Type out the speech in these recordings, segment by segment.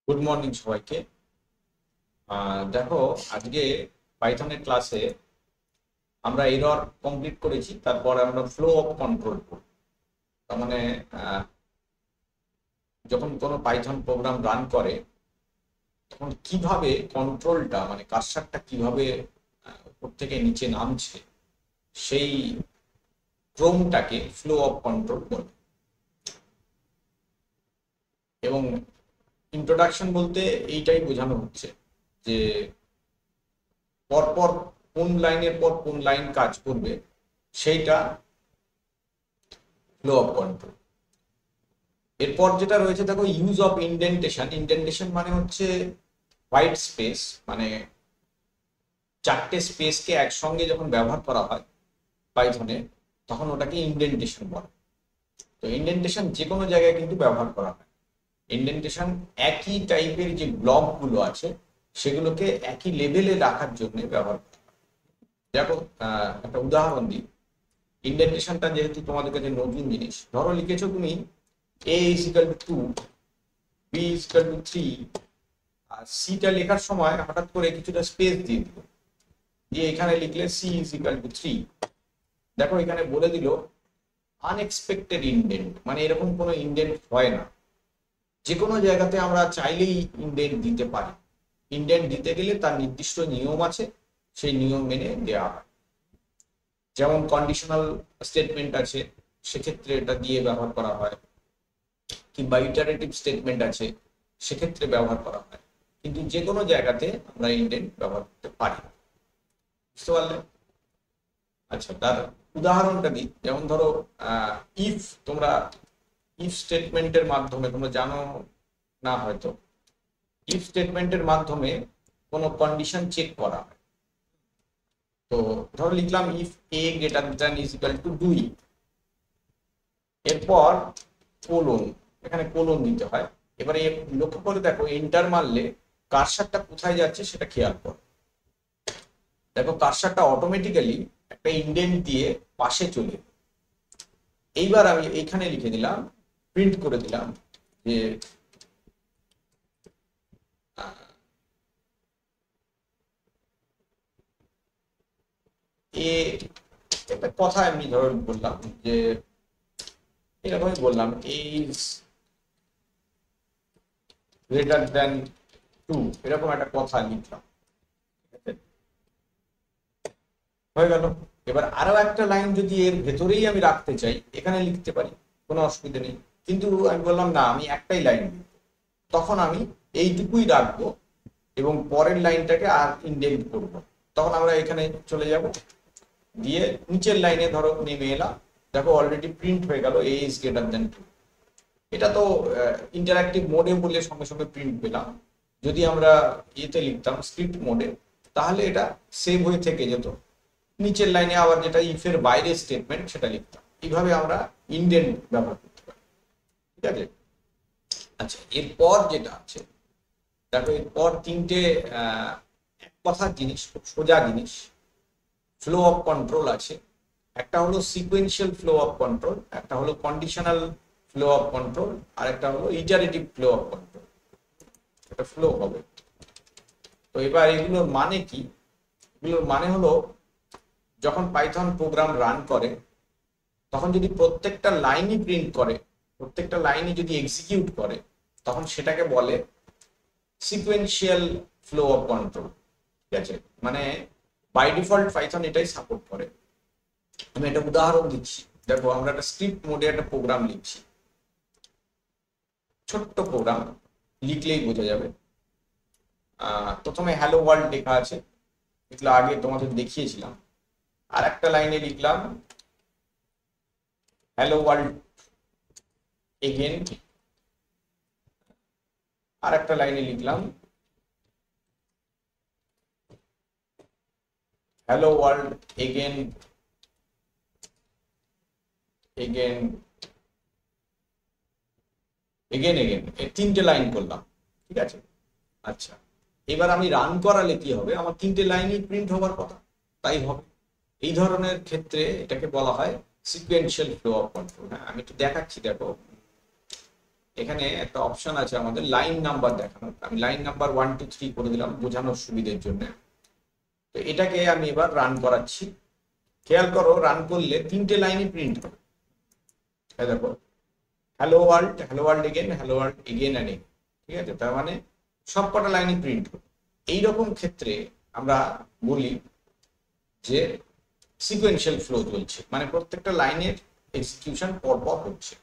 Good morning সবাইকে। দেখো, আজকে পাইথনের ক্লাসে আমরা এরর কমপ্লিট করেছি, তারপর আমরা ফ্লো অফ কন্ট্রোল করব। তার মানে আহ, যখন কোনো পাইথন প্রোগ্রাম রান করে তখন কিভাবে কন্ট্রোলটা মানে কার্সারটা কিভাবে উপর থেকে নিচে নামছে সেই ক্রমটাকে ফ্লো অফ কন্ট্রোল বলে। এবং ইন্ট্রোডাকশন বলতে এইটাই বোঝানো হচ্ছে যে পরপর কোন লাইনের পর কোন লাইন কাজ করবে সেইটা ফ্লো অফ কন্ট্রোল। এরপর যেটা রয়েছে দেখো, ইউজ অফ ইন্ডেন্টেশন। ইন্ডেন্টেশন মানে হচ্ছে হোয়াইট স্পেস, মানে চারটে স্পেসকে একসঙ্গে যখন ব্যবহার করা হয় পাইথনে তখন ওটাকে ইন্ডেন্টেশন বলে। তো ইন্ডেন্টেশন যে কোনো জায়গায় কিন্তু ব্যবহার করা হয়। ইন্ডেন্টেশন একই টাইপের যে ব্লকগুলো আছে সেগুলোকে একই লেভেলে রাখার জন্য ব্যবহার করা হয়। দেখো, একটা উদাহরণ দিই। ইন্ডেন্টেশনটা যেহেতু তোমাদের কাছে নতুন জিনিস, ধরো লিখেছো তুমি a is equal to 2, b is equal to 3, আর সিটা লেখার সময় হঠাৎ করে কিছুটা স্পেস দিয়ে দিল, দিয়ে এখানে লিখলে c is equal to 3। দেখো এখানে বলে দিল আনএক্সপেক্টেড ইন্ডেন্ট, মানে এরকম কোনো ইন্ডেন্ট হয় না। যে কোনো জায়গাতে আমরা চাইলেই ইন্ডেন্ট দিতে পারি। ইন্ডেন্ট দিতে গেলে তার নির্দিষ্ট নিয়ম আছে, সেই নিয়ম মেনে দেওয়া হয়। যেমন কন্ডিশনাল স্টেটমেন্ট আছে, সেক্ষেত্রে এটা দিয়ে ব্যবহার করা হয়, কিংবা ইটারেটিভ স্টেটমেন্ট আছে, সেক্ষেত্রে ব্যবহার করা হয়। কিন্তু যে কোনো জায়গাতে আমরা ইন্ডেন্ট ব্যবহার করতে পারি। বুঝতে পারলে? আচ্ছা, তার উদাহরণটা দিই। যেমন ধরো, ইফ তোমরা ইফ স্টেটমেন্টের মাধ্যমে, তোমরা জানো না হয়তো, ইফ স্টেটমেন্টের মাধ্যমে কোনো কন্ডিশন চেক করা হয়। তো ধরো লিখলাম if A greater than is equal to 2, এরপর কোলন, এখানে কোলন দিতে হয়। এবারে লক্ষ্য করে দেখো, এন্টার মারলে কার্সারটা কোথায় যাচ্ছে সেটা খেয়াল করো। দেখো কার্সারটা অটোমেটিক্যালি একটা ইন্ডেন্ট দিয়ে পাশে চলে। এইবার আমি এইখানে লিখে দিলাম, প্রিন্ট করে দিলাম যে এ, একটা কথা এমনি ধরো বললাম যে এরকমই বললাম ইজ গ্রেটার দ্যান 2, এরকম একটা কথা লিখলাম, হয়ে গেল। এবার আরো একটা লাইন যদি এর ভেতরেই আমি রাখতে চাই, এখানে লিখতে পারি, কোনো অসুবিধা নেই। কিন্তু আমি বললাম না, আমি একটাই লাইন লিখব, তখন আমি এইটুকুই রাখবো এবং পরের লাইনটাকে আর ইন্ডেন্ট করব। তখন আমরা এখানে চলে যাব, দিয়ে নিচের লাইনে ধরো নেমে এলাম। দেখো অলরেডি প্রিন্ট হয়ে গেল এ ইজ গ্রেটার দ্যান 2। এটা তো ইন্টারঅ্যাক্টিভ মোডে বলে সঙ্গে সঙ্গে প্রিন্ট পেলাম। যদি আমরা ইয়েতে লিখতাম স্ক্রিপ্ট মোডে, তাহলে এটা সেভ হয়ে থেকে যেত, নিচের লাইনে আবার যেটা ইফের বাইরে স্টেটমেন্ট সেটা লিখতাম। এইভাবে আমরা ইন্ডেন্ট ব্যবহার করতে পারি। ঠিক আছে? আচ্ছা, এরপর যেটা আছে দেখো, এরপর তিনটে এক কথার জিনিস, খুব সোজা জিনিস, ফ্লো অফ কন্ট্রোল আছে। একটা হলো সিকোয়েন্সিয়াল ফ্লো অফ কন্ট্রোল, একটা হলো কন্ডিশনাল ফ্লো অফ কন্ট্রোল, আর একটা হলো ইটারেটিভ ফ্লো অফ কন্ট্রোল। এটা ফ্লো হবে। তো এবার এগুলোর মানে কি? এগুলোর মানে হলো, যখন পাইথন প্রোগ্রাম রান করে তখন যদি প্রত্যেকটা লাইনই প্রিন্ট করে, প্রত্যেকটা লাইনই যদি এক্সিকিউট করে, তখন সেটাকে বলে সিকোয়েন্সিয়াল ফ্লো অফ কন্ট্রোল। ঠিক আছে? মানে বাই ডিফল্ট পাইথন এটাই সাপোর্ট করে। আমি একটা উদাহরণ দিচ্ছি। দেখো, আমরা একটা স্ক্রিপ্ট মোডে একটা প্রোগ্রাম লিখছি, ছোট্ট প্রোগ্রাম, লিখলেই বোঝা যাবে। প্রথমে হ্যালো ওয়ার্ল্ড লেখা আছে, এগুলো আগে তোমাদের দেখিয়েছিলাম। আর একটা লাইনে লিখলাম হ্যালো ওয়ার্ল্ড এগেন, আর একটা লাইনে লিখলাম hello world again again again again, এই তিনটে লাইন করলাম। ঠিক আছে? আচ্ছা, এবার আমি রান করালে কি হবে? আমার তিনটে লাইনই প্রিন্ট হবার কথা, তাই হবে। এই ধরনের ক্ষেত্রে এটাকে বলা হয় সিকোয়েন্সিয়াল ফ্লো অফ কন্ট্রোল। হ্যাঁ, আমি একটু দেখাচ্ছি। দেখো, এখানে একটা অপশন আছে আমাদের লাইন নাম্বার দেখানোর। আমি লাইন নাম্বার 1 2 3 করে দিলাম বোঝানোর সুবিধের জন্য। তো এটাকে আমি এবার রান করাচ্ছি। খেয়াল করো, রান করলে 3টে লাইনই প্রিন্ট হবে। এই দেখো, hello world again, hello world again and again. ঠিক আছে, তার মানে সবকটা লাইনই প্রিন্ট হবে। এইরকম ক্ষেত্রে আমরা বলি যে সিকোয়েন্সিয়াল ফ্লো চলছে, মানে প্রত্যেকটা লাইনের এক্সিকিউশন পরপর হচ্ছে।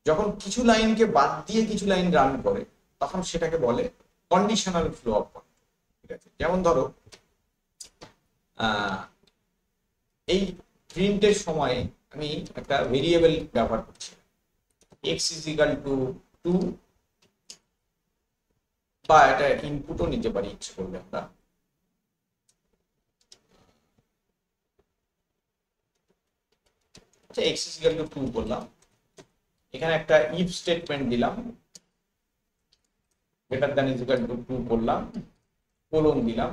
যখন কিছু লাইনকে বাদ দিয়ে কিছু লাইন রান করে তখন সেটাকে বলে কন্ডিশনাল ফ্লো অফ কন্ট্রোল। ঠিক আছে, যেমন ধরো এই প্রিন্টের সময় আমি একটা ভেরিয়েবল ব্যবহার করছি, এক্স ইজ ইকাল টু 2, বা এটা ইনপুটও নিতে পারি ইচ্ছে করলে আমরা। আচ্ছা, এক্স ইজ ইকাল টু 2 বললাম, এখানে একটা ইফ স্টেটমেন্ট দিলাম, greater than is equal to 2 করলাম, কোলন দিলাম।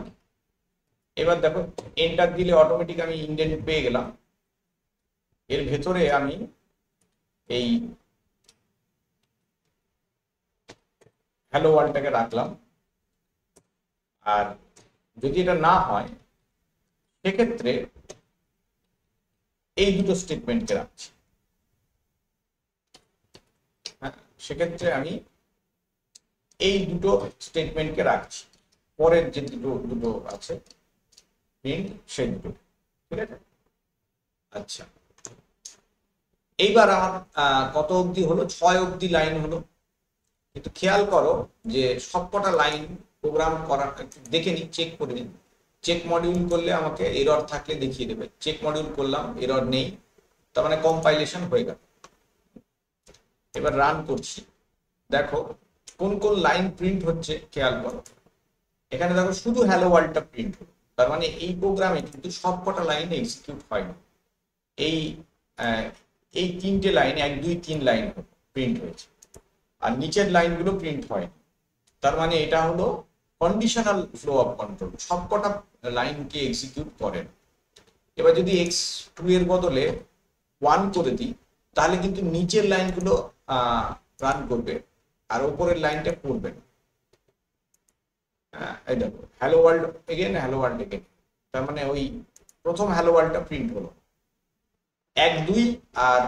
এবার দেখো, এন্টার দিলে অটোমেটিক আমি ইন্ডেন্ট পেয়ে গেলাম। এর ভেতরে আমি এই হ্যালো ওয়ার্ল্ডটাকে রাখলাম। আর যদি এটা না হয় সেক্ষেত্রে এই দুটো স্টেটমেন্টকে রাখছি। হ্যাঁ, সেক্ষেত্রে আমি এই দুটো স্টেটমেন্টকে রাখছি, পরের যে দুটো আছে প্রিন্ট সেই দুটো। ঠিক আছে, আচ্ছা এইবার আমার কত অবধি হলো? 6 অবধি লাইন হলো। কিন্তু খেয়াল করো যে সবকটা লাইন প্রোগ্রাম করা, দেখে নিই, চেক করে নিই। চেক মডিউল করলে আমাকে এরর থাকলে দেখিয়ে দেবে। চেক মডিউল করলাম, এরর নেই, তার মানে কম্পাইলেশন হয়ে গেল। এবার রান করছি, দেখো কোন কোন লাইন প্রিন্ট হচ্ছে খেয়াল করো। এখানে দেখো শুধু হ্যালো ওয়ার্ল্ডটা প্রিন্ট হলো, তার মানে এই প্রোগ্রামে কিন্তু সবকটা লাইন এক্সিকিউট হয়নি। এই এই 3টে লাইন, 1 2 3 লাইন প্রিন্ট হয়েছে, আর নিচের লাইনগুলো প্রিন্ট হয়নি। তার মানে এটা হলো কন্ডিশনাল ফ্লো অফ কন্ট্রোল, সবকটা লাইনকে এক্সিকিউট করে না। এবার যদি x2 এর বদলে 1 করে দিই তাহলে কিন্তু নিচের লাইনগুলো রান করবে আর উপরের লাইনটা করবে না। এই দেখো, hello world again, hello world again, তার মানে ওই প্রথম হ্যালো ওয়ার্ল্ডটা প্রিন্ট হলো। 1 2 আর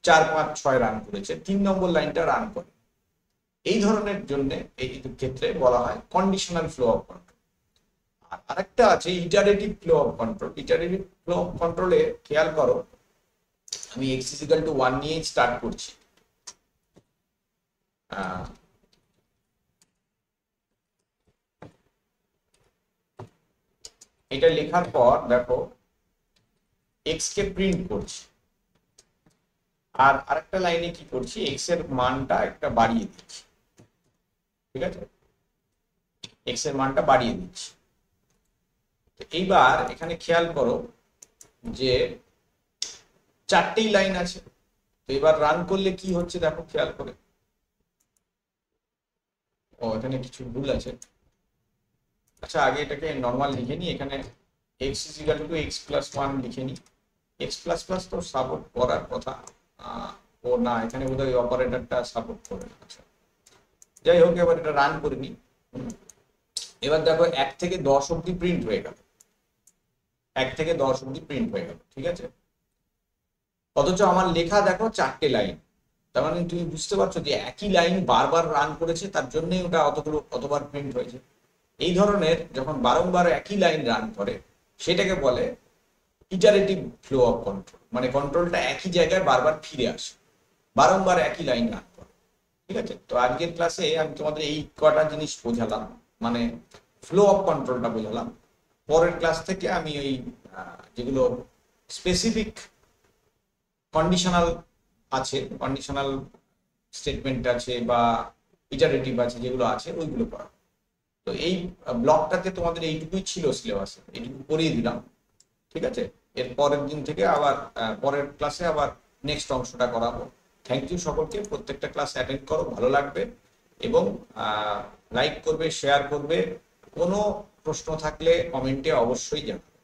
4 5 6 রান করেছে, 3 নম্বর লাইনটা রান করে। এই ধরনের জন্য এই ক্ষেত্রে বলা হয় কন্ডিশনাল ফ্লো অফ কন্ট্রোল। আর আরেকটা আছে iterative flow of control. Iterative flow of কন্ট্রোলে খেয়াল করো, আমি x is equal to 1 নিয়ে স্টার্ট করছি। এটা লেখার পর দেখো x কে প্রিন্ট করছি, আর আরেকটা লাইনে কি করছি, x এর মানটা একটা বাড়িয়ে দিচ্ছি। ঠিক আছে, x এর মানটা বাড়িয়ে দিচ্ছি। এইবার এখানে খেয়াল করো যে 4টেই লাইন আছে। তো এবার রান করলে কি হচ্ছে দেখো খেয়াল করে। ও, এখানে কিছু ভুল আছে। আচ্ছা, আগে এটাকে নরমাল লিখে নি, এখানে x is equal to x plus 1 লিখে নি। x plus plus তো সাপোর্ট করার কথা, ও না, এখানে বোধহয় অপারেটরটা সাপোর্ট করে না। আচ্ছা, যাই হোক, এবার এটা রান করে নি। এবার দেখো 1 থেকে 10 অবধি প্রিন্ট হয়ে গেল, 1 থেকে 10 অবধি প্রিন্ট হয়ে গেল। ঠিক আছে, অথচ আমার লেখা দেখো 4টে লাইন। তার মানে তুমি বুঝতে পারছো যে একই লাইন বারবার রান করেছে, তার জন্যই ওটা অতবার প্রিন্ট হয়েছে। এই ধরনের যখন বারংবার একই লাইন রান করে সেটাকে বলে ইটারেটিভ ফ্লো অফ কন্ট্রোল, মানে কন্ট্রোলটা একই জায়গায় বারবার ফিরে আসে, বারংবার একই লাইন রান করে। ঠিক আছে, তো আজকের ক্লাসে আমি তোমাদের এই কটা জিনিস বোঝালাম, মানে ফ্লো অফ কন্ট্রোলটা বোঝালাম। পরের ক্লাস থেকে আমি ওই যেগুলো স্পেসিফিক কন্ডিশনাল আছে, কন্ডিশনাল স্টেটমেন্ট আছে বা ইটারেটিভ আছে, যেগুলো আছে ওইগুলো পড়া। তো এই ব্লকটাতে তোমাদের এইটুকুই ছিল সিলেবাসে, এইটুকু করিয়ে দিলাম। ঠিক আছে, এর পরের দিন থেকে আবার পরের ক্লাসে আবার নেক্সট অংশটা করাবো। থ্যাংক ইউ সকলকে, প্রত্যেকটা ক্লাস অ্যাটেন্ড করো, ভালো লাগবে, এবং লাইক করবে, শেয়ার করবে। কোনো প্রশ্ন থাকলে কমেন্টে অবশ্যই জানাবে।